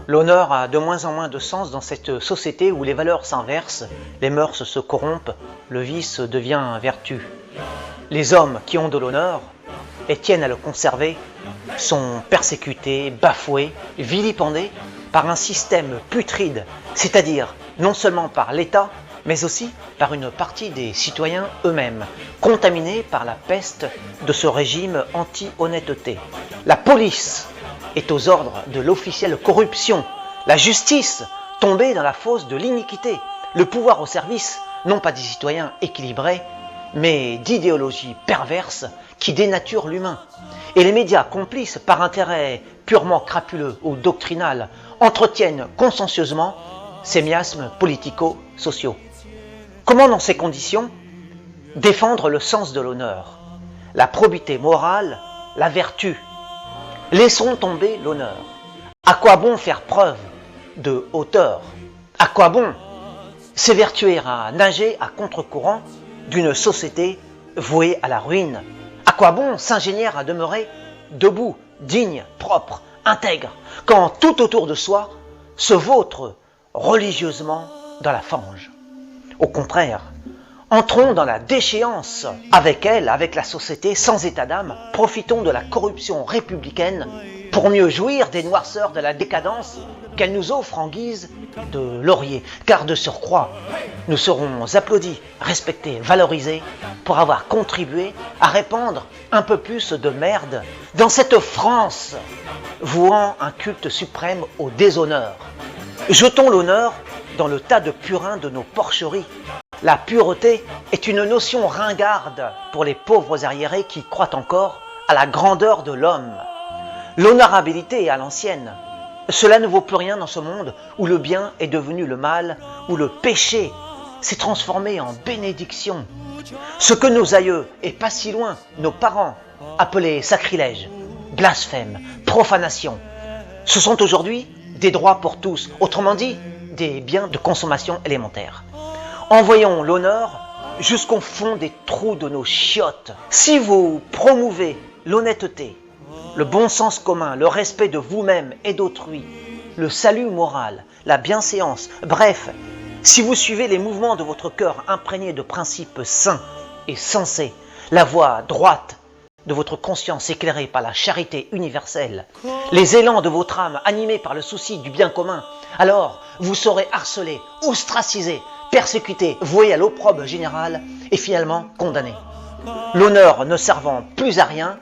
L'honneur a de moins en moins de sens dans cette société où les valeurs s'inversent, les mœurs se corrompent, le vice devient vertu. Les hommes qui ont de l'honneur et tiennent à le conserver sont persécutés, bafoués, vilipendés par un système putride, c'est-à-dire non seulement par l'État, mais aussi par une partie des citoyens eux-mêmes, contaminés par la peste de ce régime anti-honnêteté. La police est aux ordres de l'officielle corruption, la justice tombée dans la fosse de l'iniquité, le pouvoir au service non pas des citoyens équilibrés, mais d'idéologies perverses qui dénaturent l'humain. Et les médias complices par intérêt purement crapuleux ou doctrinal entretiennent consciencieusement ces miasmes politico-sociaux. Comment dans ces conditions défendre le sens de l'honneur, la probité morale, la vertu? Laissons tomber l'honneur. À quoi bon faire preuve de hauteur? À quoi bon s'évertuer à nager à contre-courant d'une société vouée à la ruine? À quoi bon s'ingénier à demeurer debout, digne, propre, intègre, quand tout autour de soi se vautre religieusement dans la fange? Au contraire, entrons dans la déchéance avec elle, avec la société, sans état d'âme, profitons de la corruption républicaine pour mieux jouir des noirceurs de la décadence qu'elle nous offre en guise de laurier. Car de surcroît, nous serons applaudis, respectés, valorisés pour avoir contribué à répandre un peu plus de merde dans cette France vouant un culte suprême au déshonneur. Jetons l'honneur dans le tas de purin de nos porcheries. La pureté est une notion ringarde pour les pauvres arriérés qui croient encore à la grandeur de l'homme. L'honorabilité est à l'ancienne. Cela ne vaut plus rien dans ce monde où le bien est devenu le mal, où le péché s'est transformé en bénédiction. Ce que nos aïeux, et pas si loin, nos parents, appelaient sacrilège, blasphème, profanation, ce sont aujourd'hui des droits pour tous, autrement dit, des biens de consommation élémentaires. Envoyons l'honneur jusqu'au fond des trous de nos chiottes. Si vous promouvez l'honnêteté, le bon sens commun, le respect de vous-même et d'autrui, le salut moral, la bienséance, bref, si vous suivez les mouvements de votre cœur imprégné de principes sains et sensés, la voie droite de votre conscience éclairée par la charité universelle, les élans de votre âme animés par le souci du bien commun, alors vous serez harcelé, ostracisé, persécuté, voué à l'opprobre général et finalement condamné. L'honneur ne servant plus à rien,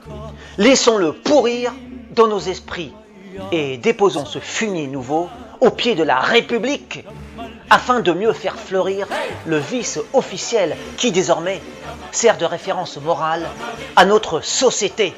laissons-le pourrir dans nos esprits et déposons ce fumier nouveau au pied de la République afin de mieux faire fleurir le vice officiel qui désormais sert de référence morale à notre société.